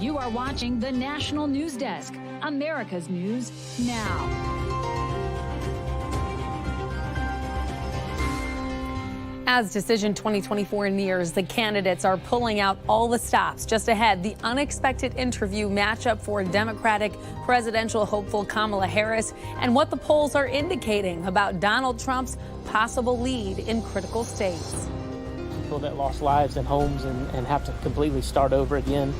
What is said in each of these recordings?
You are watching the National News Desk, America's News Now. As Decision 2024 nears, the candidates are pulling out all the stops. Just ahead, the unexpected interview matchup for Democratic presidential hopeful Kamala Harris and what the polls are indicating about Donald Trump's possible lead in critical states. People that lost lives and homes and have to completely start over again.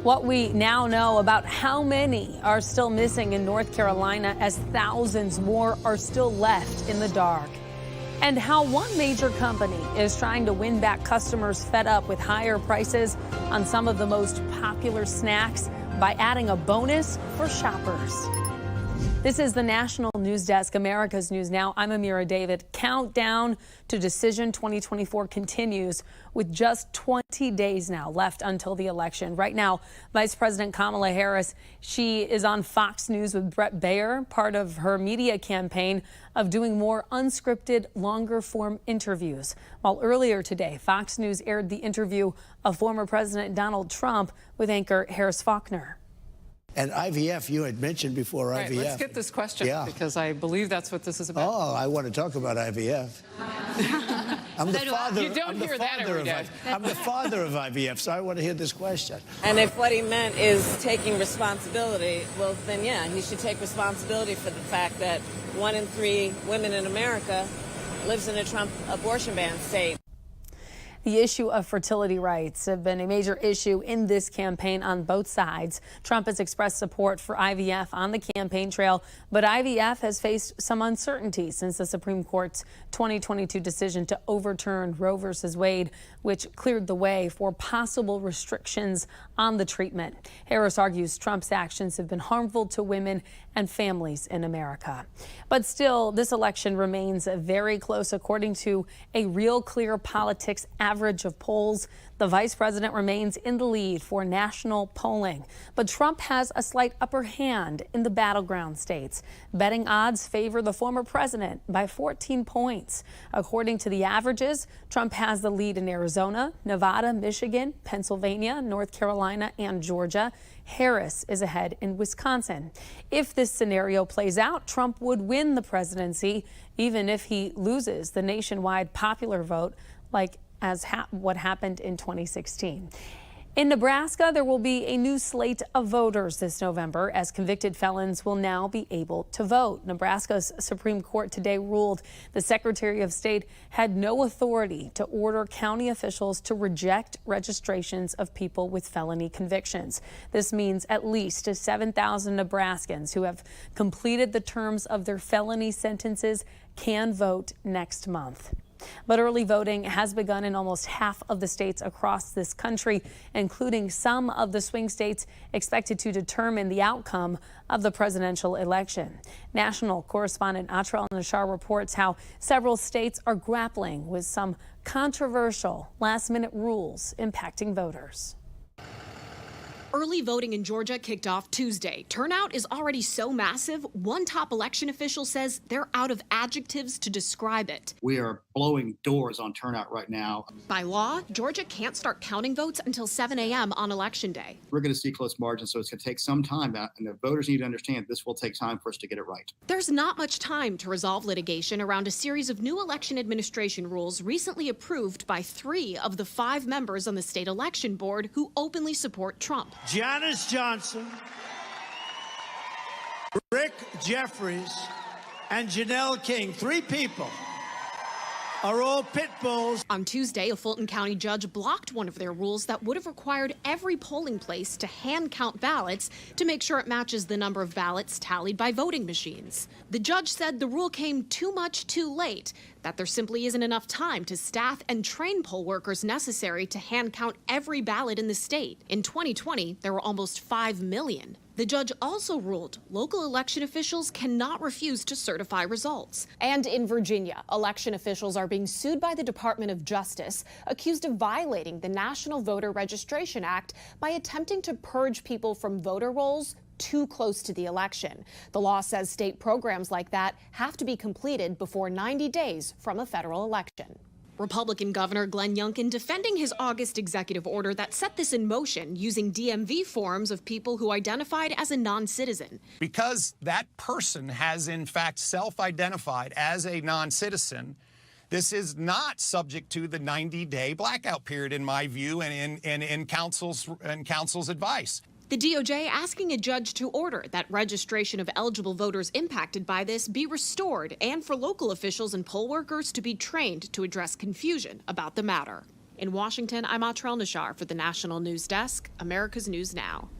What we now know about how many are still missing in North Carolina as thousands more are still left in the dark. And how one major company is trying to win back customers fed up with higher prices on some of the most popular snacks by adding a bonus for shoppers. This is the National News Desk, America's News Now. I'm Amira David. Countdown to Decision 2024 continues with just 20 days now left until the election. Right now, Vice President Kamala Harris, she is on Fox News with Brett Baier, part of her media campaign of doing more unscripted, longer form interviews. While earlier today, Fox News aired the interview of former President Donald Trump with anchor Harris Faulkner. And IVF, you had mentioned before right, IVF. Let's get this question because I believe that's what this is about. Oh, I want to talk about IVF. I'm the father. You don't hear that every day. I'm the father of IVF, so I want to hear this question. And if what he meant is taking responsibility, well, then yeah, he should take responsibility for the fact that 1 in 3 women in America lives in a Trump abortion ban state. The issue of fertility rights have been a major issue in this campaign on both sides. Trump has expressed support for IVF on the campaign trail, but IVF has faced some uncertainty since the Supreme Court's 2022 decision to overturn Roe v. Wade, which cleared the way for possible restrictions on the treatment. Harris argues Trump's actions have been harmful to women and families in America. But still, this election remains very close. According to a Real Clear Politics average of polls, the vice president remains in the lead for national polling. But Trump has a slight upper hand in the battleground states. Betting odds favor the former president by 14 points. According to the averages, Trump has the lead in Arizona, Nevada, Michigan, Pennsylvania, North Carolina, and Georgia. Harris is ahead in Wisconsin. If this scenario plays out, Trump would win the presidency, even if he loses the nationwide popular vote, like what happened in 2016. In Nebraska, there will be a new slate of voters this November as convicted felons will now be able to vote. Nebraska's Supreme Court today ruled the Secretary of State had no authority to order county officials to reject registrations of people with felony convictions. This means at least 7,000 Nebraskans who have completed the terms of their felony sentences can vote next month. But early voting has begun in almost half of the states across this country, including some of the swing states expected to determine the outcome of the presidential election. National correspondent Atrel Nashar reports how several states are grappling with some controversial last-minute rules impacting voters. Early voting in Georgia kicked off Tuesday. Turnout is already so massive, one top election official says they're out of adjectives to describe it. We are blowing doors on turnout right now. By law, Georgia can't start counting votes until 7 a.m. on Election Day. We're going to see close margins, so it's going to take some time, and the voters need to understand this will take time for us to get it right. There's not much time to resolve litigation around a series of new election administration rules recently approved by 3 of the 5 members on the state election board who openly support Trump. Janice Johnson, Rick Jeffries, and Janelle King, 3 people, are all pit bulls. On Tuesday, a Fulton County judge blocked one of their rules that would have required every polling place to hand count ballots to make sure it matches the number of ballots tallied by voting machines. The judge said the rule came too much too late, that there simply isn't enough time to staff and train poll workers necessary to hand count every ballot in the state. In 2020, there were almost 5 million. The judge also ruled local election officials cannot refuse to certify results. And in Virginia, election officials are being sued by the Department of Justice, accused of violating the National Voter Registration Act by attempting to purge people from voter rolls too close to the election. The law says state programs like that have to be completed before 90 days from a federal election. Republican Governor Glenn Youngkin defending his August executive order that set this in motion using DMV forms of people who identified as a non-citizen. Because that person has in fact self-identified as a non-citizen, this is not subject to the 90-day blackout period, in my view, and in counsel's advice. The DOJ asking a judge to order that registration of eligible voters impacted by this be restored and for local officials and poll workers to be trained to address confusion about the matter. In Washington, I'm Atrel Nashar for the National News Desk, America's News Now.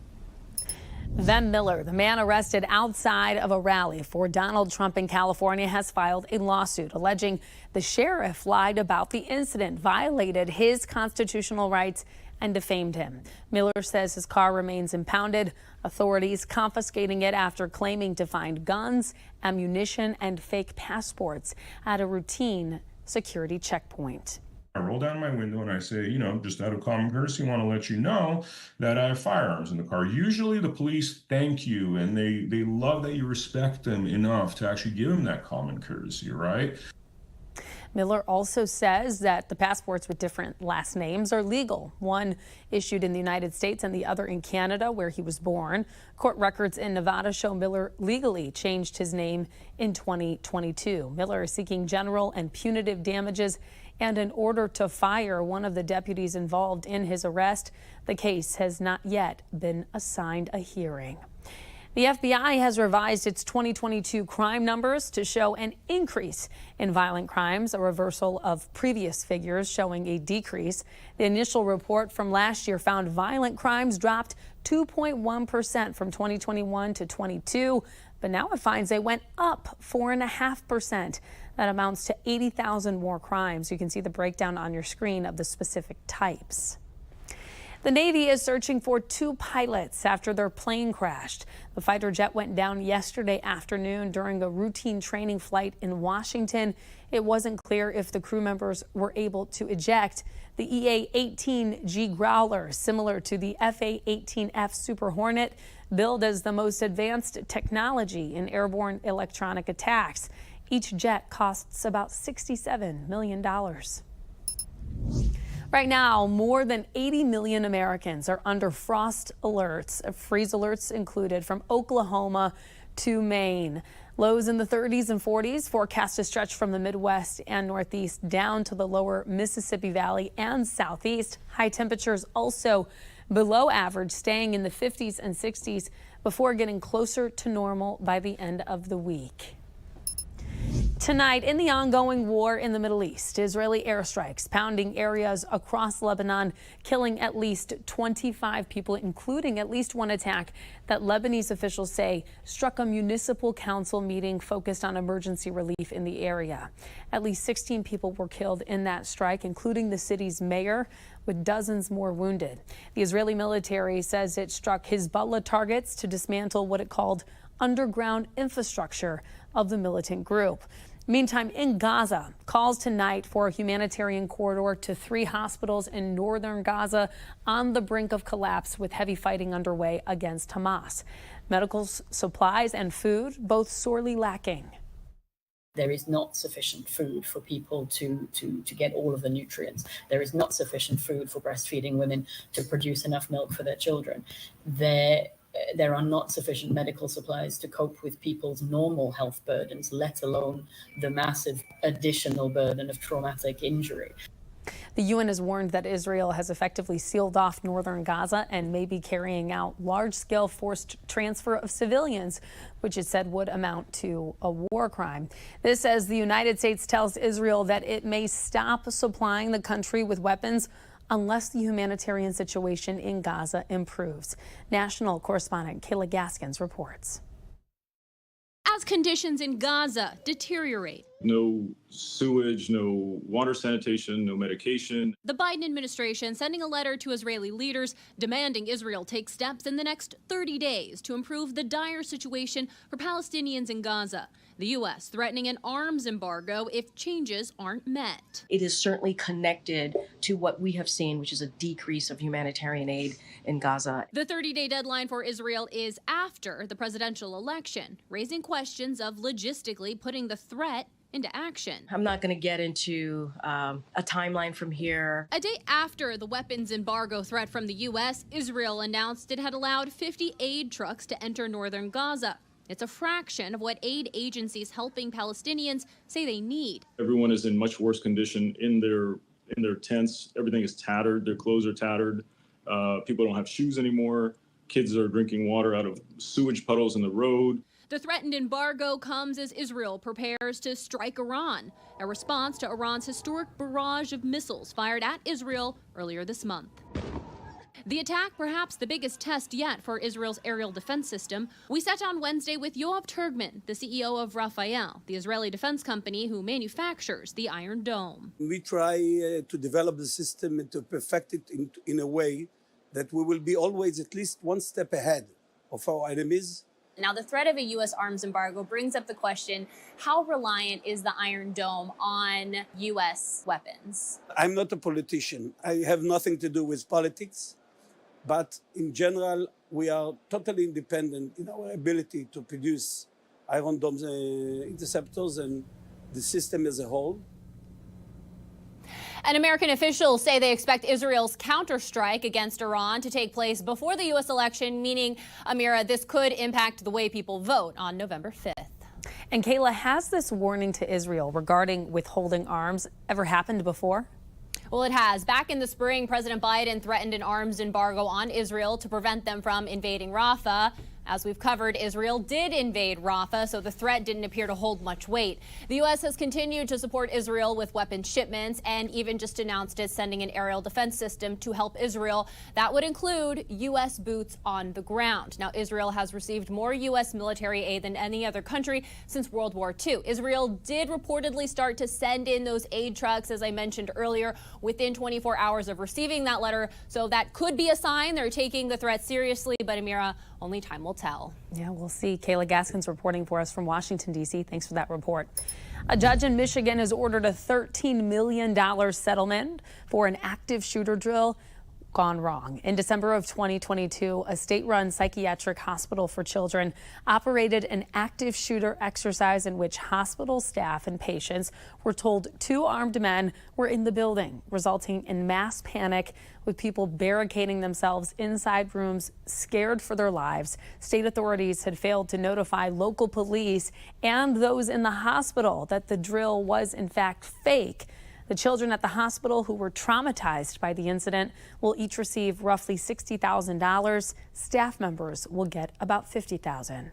Van Miller, the man arrested outside of a rally for Donald Trump in California, has filed a lawsuit alleging the sheriff lied about the incident, violated his constitutional rights, and defamed him. Miller says his car remains impounded, authorities confiscating it after claiming to find guns, ammunition, and fake passports at a routine security checkpoint. I roll down my window and I say, just out of common courtesy, I want to let you know that I have firearms in the car. Usually the police thank you and they love that you respect them enough to actually give them that common courtesy, right? Miller also says that the passports with different last names are legal, one issued in the United States and the other in Canada, where he was born. Court records in Nevada show Miller legally changed his name in 2022. Miller is seeking general and punitive damages and an order to fire one of the deputies involved in his arrest. The case has not yet been assigned a hearing. The FBI has revised its 2022 crime numbers to show an increase in violent crimes, a reversal of previous figures showing a decrease. The initial report from last year found violent crimes dropped 2.1% from 2021 to 22, but now it finds they went up 4.5%. That amounts to 80,000 more crimes. You can see the breakdown on your screen of the specific types. The Navy is searching for 2 pilots after their plane crashed. The fighter jet went down yesterday afternoon during a routine training flight in Washington. It wasn't clear if the crew members were able to eject. The EA-18G Growler, similar to the FA-18F Super Hornet, billed as the most advanced technology in airborne electronic attacks. Each jet costs about $67 million. Right now, more than 80 million Americans are under frost alerts, freeze alerts included, from Oklahoma to Maine. Lows in the 30s and 40s forecast to stretch from the Midwest and Northeast down to the lower Mississippi Valley and Southeast. High temperatures also below average, staying in the 50s and 60s before getting closer to normal by the end of the week. Tonight, in the ongoing war in the Middle East, Israeli airstrikes pounding areas across Lebanon, killing at least 25 people, including at least one attack that Lebanese officials say struck a municipal council meeting focused on emergency relief in the area. At least 16 people were killed in that strike, including the city's mayor, with dozens more wounded. The Israeli military says it struck Hezbollah targets to dismantle what it called underground infrastructure of the militant group. Meantime, in Gaza, calls tonight for a humanitarian corridor to 3 hospitals in northern Gaza on the brink of collapse, with heavy fighting underway against Hamas. Medical supplies and food both sorely lacking. There is not sufficient food for people to get all of the nutrients. There is not sufficient food for breastfeeding women to produce enough milk for their children. There are not sufficient medical supplies to cope with people's normal health burdens, let alone the massive additional burden of traumatic injury. The UN has warned that Israel has effectively sealed off northern Gaza and may be carrying out large-scale forced transfer of civilians, which it said would amount to a war crime. This as the United States tells Israel that it may stop supplying the country with weapons unless the humanitarian situation in Gaza improves. National correspondent Kayla Gaskins reports. As conditions in Gaza deteriorate, no sewage, no water sanitation, no medication. The Biden administration sending a letter to Israeli leaders demanding Israel take steps in the next 30 days to improve the dire situation for Palestinians in Gaza. The U.S. threatening an arms embargo if changes aren't met. It is certainly connected to what we have seen, which is a decrease of humanitarian aid in Gaza. The 30-day deadline for Israel is after the presidential election, raising questions of logistically putting the threat into action. I'm not going to get into a timeline from here. A day after the weapons embargo threat from the U.S., Israel announced it had allowed 50 aid trucks to enter northern Gaza. It's a fraction of what aid agencies helping Palestinians say they need. Everyone is in much worse condition in their tents. Everything is tattered. Their clothes are tattered. People don't have shoes anymore. Kids are drinking water out of sewage puddles in the road. The threatened embargo comes as Israel prepares to strike Iran, a response to Iran's historic barrage of missiles fired at Israel earlier this month. The attack, perhaps the biggest test yet for Israel's aerial defense system. We sat down Wednesday with Yoav Turgman, the CEO of Rafael, the Israeli defense company who manufactures the Iron Dome. We try to develop the system and to perfect it in a way that we will be always at least one step ahead of our enemies. Now, the threat of a U.S. arms embargo brings up the question, how reliant is the Iron Dome on U.S. weapons? I'm not a politician. I have nothing to do with politics. But in general, we are totally independent in our ability to produce Iron Dome interceptors and the system as a whole. And American officials say they expect Israel's counterstrike against Iran to take place before the U.S. election, meaning, Amira, this could impact the way people vote on November 5th. And Kayla, has this warning to Israel regarding withholding arms ever happened before? Well, it has. Back in the spring, President Biden threatened an arms embargo on Israel to prevent them from invading Rafah. As we've covered, Israel did invade Rafah, so the threat didn't appear to hold much weight. The U.S. has continued to support Israel with weapons shipments and even just announced it's sending an aerial defense system to help Israel. That would include U.S. boots on the ground. Now, Israel has received more U.S. military aid than any other country since World War II. Israel did reportedly start to send in those aid trucks, as I mentioned earlier, within 24 hours of receiving that letter. So that could be a sign they're taking the threat seriously. But, Amira, only time will tell. Yeah, we'll see. Kayla Gaskin's reporting for us from Washington, D.C. Thanks for that report. A judge in Michigan has ordered a $13 million settlement for an active shooter drill gone wrong. In December of 2022, a state-run psychiatric hospital for children operated an active shooter exercise in which hospital staff and patients were told 2 armed men were in the building, resulting in mass panic with people barricading themselves inside rooms, scared for their lives. State authorities had failed to notify local police and those in the hospital that the drill was in fact fake. The children at the hospital who were traumatized by the incident will each receive roughly $60,000. Staff members will get about $50,000.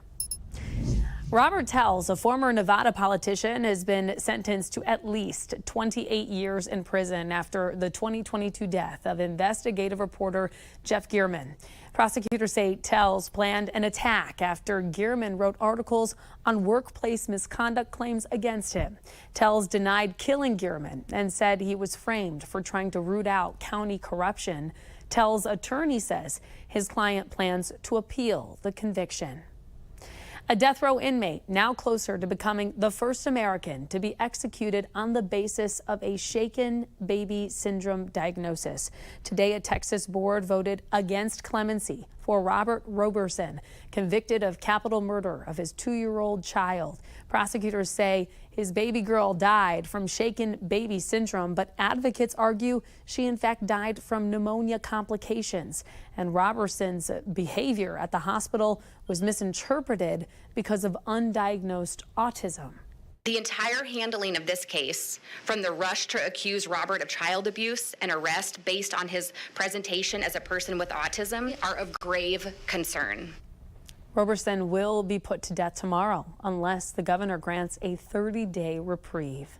Robert Telles, a former Nevada politician, has been sentenced to at least 28 years in prison after the 2022 death of investigative reporter Jeff Gearman. Prosecutors say Telles planned an attack after Gearman wrote articles on workplace misconduct claims against him. Telles denied killing Gearman and said he was framed for trying to root out county corruption. Telles' attorney says his client plans to appeal the conviction. A death row inmate now closer to becoming the first American to be executed on the basis of a shaken baby syndrome diagnosis. Today, a Texas board voted against clemency for Robert Roberson, convicted of capital murder of his 2-year-old child. Prosecutors say his baby girl died from shaken baby syndrome, but advocates argue she in fact died from pneumonia complications. And Roberson's behavior at the hospital was misinterpreted because of undiagnosed autism. The entire handling of this case, from the rush to accuse Robert of child abuse and arrest based on his presentation as a person with autism, are of grave concern. Roberson will be put to death tomorrow unless the governor grants a 30-day reprieve.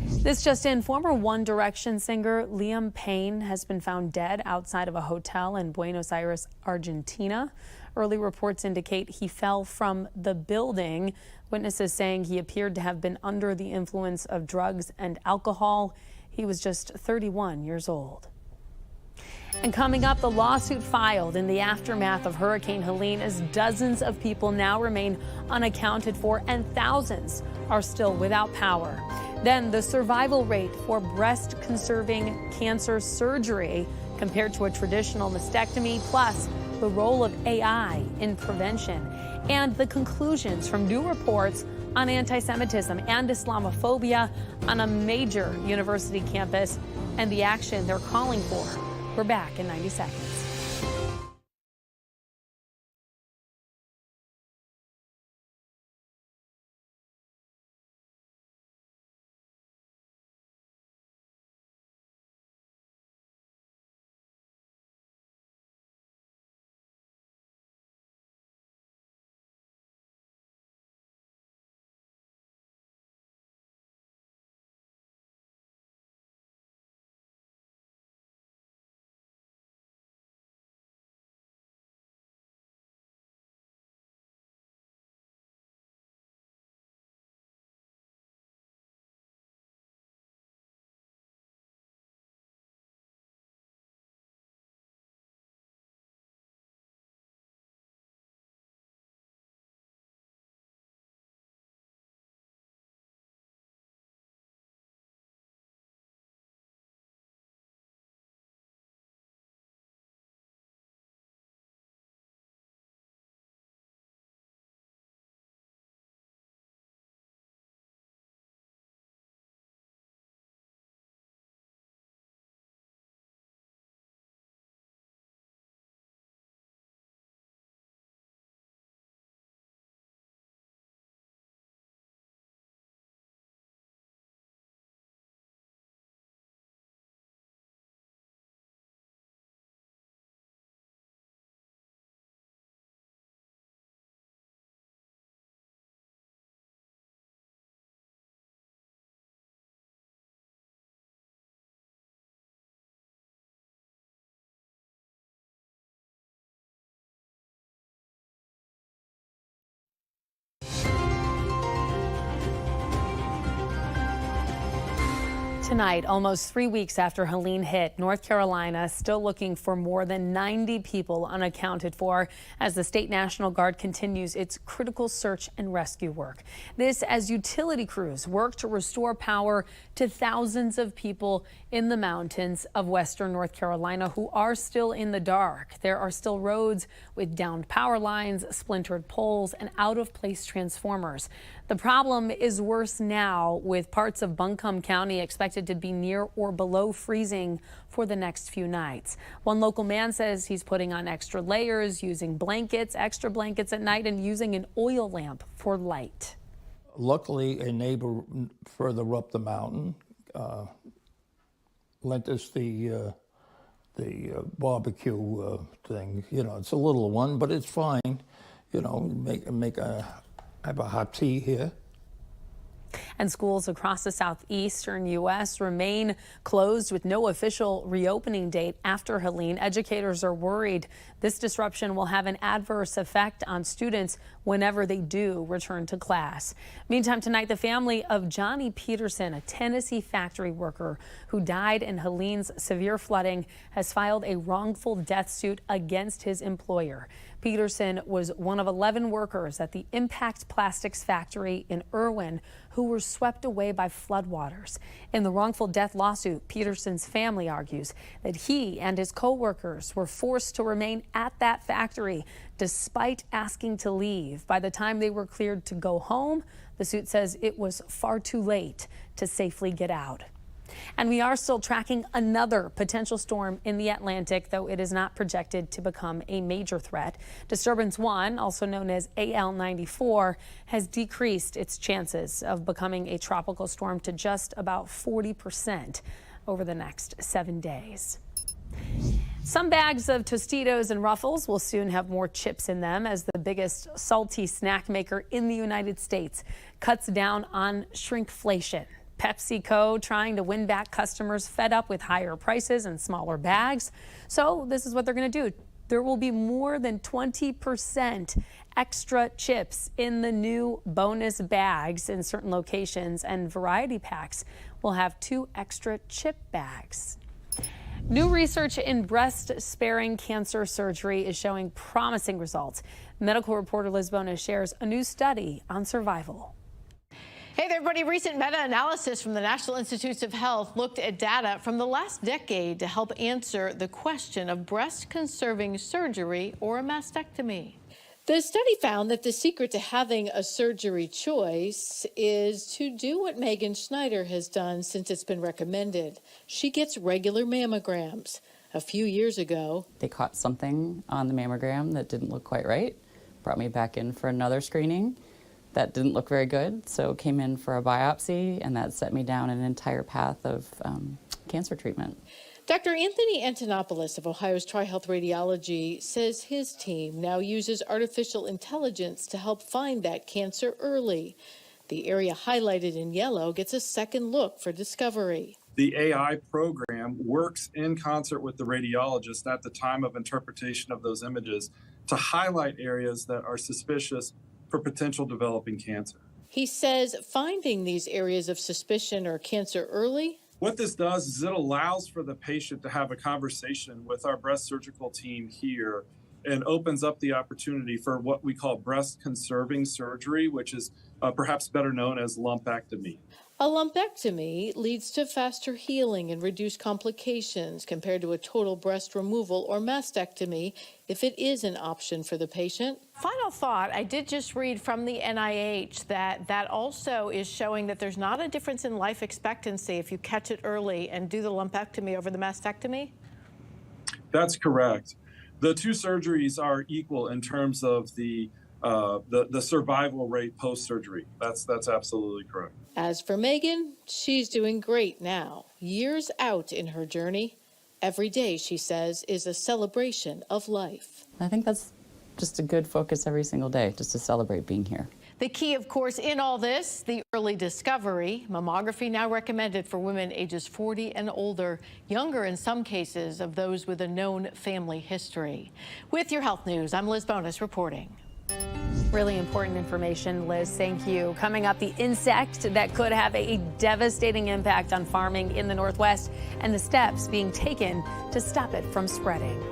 This just in, former One Direction singer Liam Payne has been found dead outside of a hotel in Buenos Aires, Argentina. Early reports indicate he fell from the building. Witnesses saying he appeared to have been under the influence of drugs and alcohol. He was just 31 years old. And coming up, the lawsuit filed in the aftermath of Hurricane Helene as dozens of people now remain unaccounted for and thousands are still without power. Then the survival rate for breast-conserving cancer surgery compared to a traditional mastectomy, plus the role of AI in prevention, and the conclusions from new reports on anti-Semitism and Islamophobia on a major university campus and the action they're calling for. We're back in 90 seconds. Tonight, almost 3 weeks after Helene hit, North Carolina still looking for more than 90 people unaccounted for as the State National Guard continues its critical search and rescue work. This as utility crews work to restore power to thousands of people in the mountains of western North Carolina who are still in the dark. There are still roads with downed power lines, splintered poles, and out-of-place transformers. The problem is worse now, with parts of Buncombe County expected to be near or below freezing for the next few nights. One local man says he's putting on extra layers, using blankets, extra blankets at night, and using an oil lamp for light. Luckily, a neighbor further up the mountain lent us the barbecue thing. You know, it's a little one, but it's fine. You know, have a hot tea here. And schools across the southeastern U.S. remain closed with no official reopening date after Helene. Educators are worried this disruption will have an adverse effect on students whenever they do return to class. Meantime, tonight, the family of Johnny Peterson, a Tennessee factory worker who died in Helene's severe flooding, has filed a wrongful death suit against his employer. Peterson was one of 11 workers at the Impact Plastics factory in Irwin who were swept away by floodwaters. In the wrongful death lawsuit, Peterson's family argues that he and his co-workers were forced to remain at that factory despite asking to leave. By the time they were cleared to go home, the suit says it was far too late to safely get out. And we are still tracking another potential storm in the Atlantic, though it is not projected to become a major threat. Disturbance 1, also known as AL94, has decreased its chances of becoming a tropical storm to just about 40% over the next 7 days. Some bags of Tostitos and Ruffles will soon have more chips in them as the biggest salty snack maker in the United States cuts down on shrinkflation. PepsiCo trying to win back customers fed up with higher prices and smaller bags. So this is what they're going to do. There will be more than 20% extra chips in the new bonus bags in certain locations, and variety packs will have 2 extra chip bags. New research in breast-sparing cancer surgery is showing promising results. Medical reporter Liz Bonas shares a new study on survival. Hey there, everybody. Recent meta-analysis from the National Institutes of Health looked at data from the last decade to help answer the question of breast-conserving surgery or a mastectomy. The study found that the secret to having a surgery choice is to do what Megan Schneider has done since it's been recommended. She gets regular mammograms. A few years ago, they caught something on the mammogram that didn't look quite right, brought me back in for another screening. That didn't look very good, so came in for a biopsy, and that set me down an entire path of cancer treatment. Dr. Anthony Antonopoulos of Ohio's TriHealth Radiology says his team now uses artificial intelligence to help find that cancer early. The area highlighted in yellow gets a second look for discovery. The AI program works in concert with the radiologist at the time of interpretation of those images to highlight areas that are suspicious for potential developing cancer. He says finding these areas of suspicion or cancer early. What this does is it allows for the patient to have a conversation with our breast surgical team here and opens up the opportunity for what we call breast conserving surgery, which is perhaps better known as lumpectomy. A lumpectomy leads to faster healing and reduced complications compared to a total breast removal or mastectomy if it is an option for the patient. Final thought, I did just read from the NIH that also is showing that there's not a difference in life expectancy if you catch it early and do the lumpectomy over the mastectomy? That's correct. The two surgeries are equal in terms of the survival rate post-surgery. That's absolutely correct. As for Megan, she's doing great now, years out in her journey. Every day, she says, is a celebration of life. I think that's just a good focus every single day, just to celebrate being here. The key, of course, in all this, the early discovery. Mammography now recommended for women ages 40 and older, younger in some cases of those with a known family history. With your health news, I'm Liz Bonus reporting. Really important information, Liz. Thank you. Coming up, the insect that could have a devastating impact on farming in the Northwest and the steps being taken to stop it from spreading.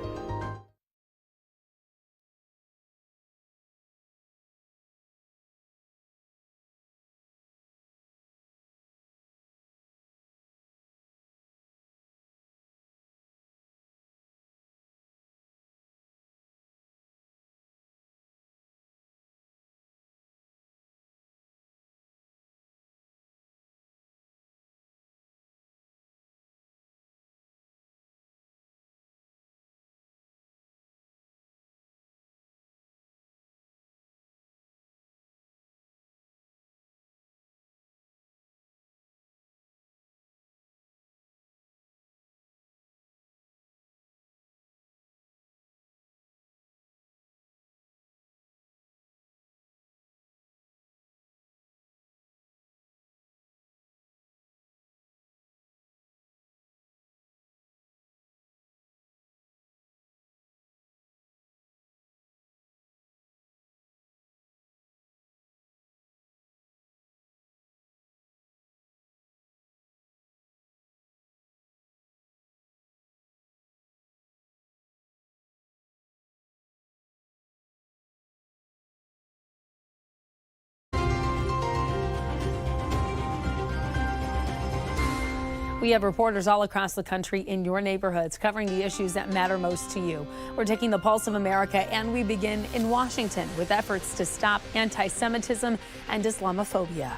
We have reporters all across the country in your neighborhoods covering the issues that matter most to you. We're taking the pulse of America, and we begin in Washington with efforts to stop anti-Semitism and Islamophobia.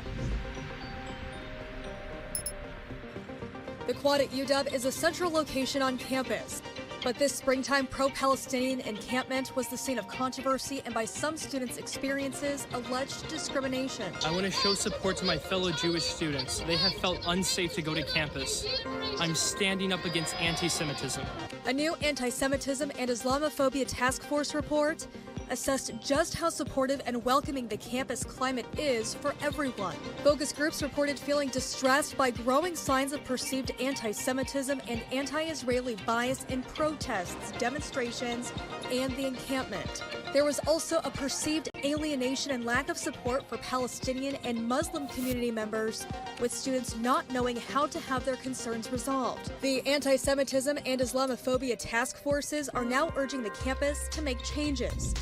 The quad at UW is a central location on campus. But this springtime pro-Palestinian encampment was the scene of controversy and, by some students' experiences, alleged discrimination. I want to show support to my fellow Jewish students. They have felt unsafe to go to campus. I'm standing up against anti-Semitism. A new anti-Semitism and Islamophobia task force report assessed just how supportive and welcoming the campus climate is for everyone. Focus groups reported feeling distressed by growing signs of perceived anti-Semitism and anti-Israeli bias in protests, demonstrations, and the encampment. There was also a perceived alienation and lack of support for Palestinian and Muslim community members, with students not knowing how to have their concerns resolved. The anti-Semitism and Islamophobia task forces are now urging the campus to make changes.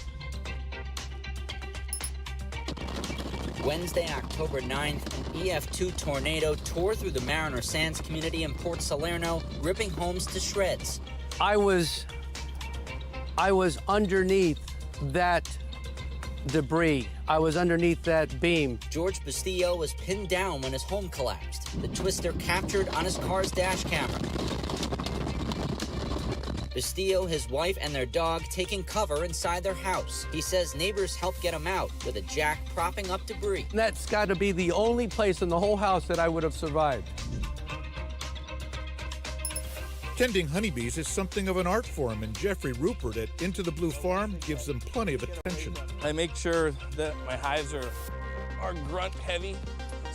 Wednesday, October 9th, an EF2 tornado tore through the Mariner Sands community in Port Salerno, ripping homes to shreds. I was underneath that debris. I was underneath that beam. George Bustillo was pinned down when his home collapsed. The twister captured on his car's dash camera. Bustillo, his wife, and their dog taking cover inside their house. He says neighbors helped get him out with a jack propping up debris. That's got to be the only place in the whole house that I would have survived. Tending honeybees is something of an art form, and Jeffrey Rupert at Into the Blue Farm gives them plenty of attention. I make sure that my hives are grunt heavy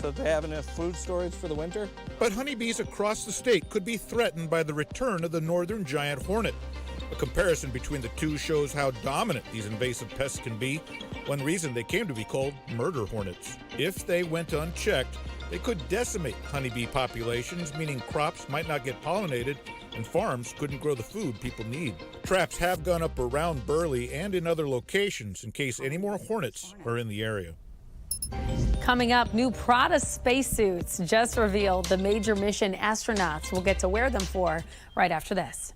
so that they have enough food storage for the winter. But honeybees across the state could be threatened by the return of the northern giant hornet. A comparison between the two shows how dominant these invasive pests can be. One reason they came to be called murder hornets. If they went unchecked, they could decimate honeybee populations, meaning crops might not get pollinated and farms couldn't grow the food people need. Traps have gone up around Burley and in other locations in case any more hornets are in the area. Coming up, new Prada spacesuits just revealed. The major mission astronauts will get to wear them for right after this.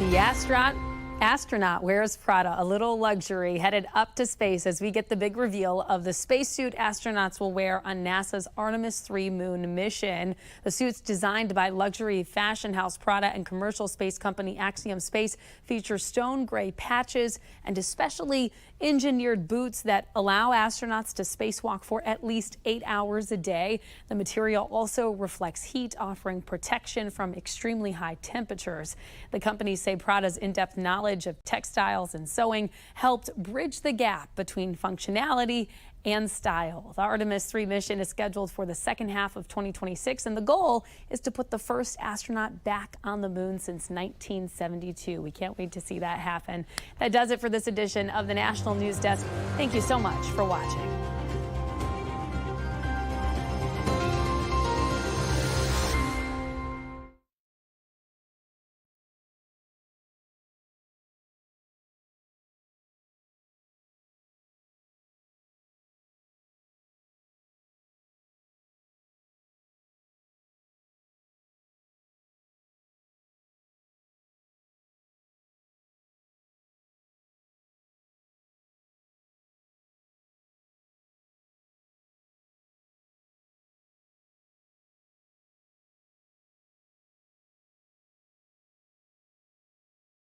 The astronaut wears Prada, a little luxury, headed up to space as we get the big reveal of the spacesuit astronauts will wear on NASA's Artemis 3 moon mission. The suits, designed by luxury fashion house Prada and commercial space company Axiom Space, feature stone gray patches and especially engineered boots that allow astronauts to spacewalk for at least 8 hours a day. The material also reflects heat, offering protection from extremely high temperatures. The companies say Prada's in-depth knowledge of textiles and sewing helped bridge the gap between functionality and style. The Artemis 3 mission is scheduled for the second half of 2026, and the goal is to put the first astronaut back on the moon since 1972. We can't wait to see that happen. That does it for this edition of the National News Desk. Thank you so much for watching.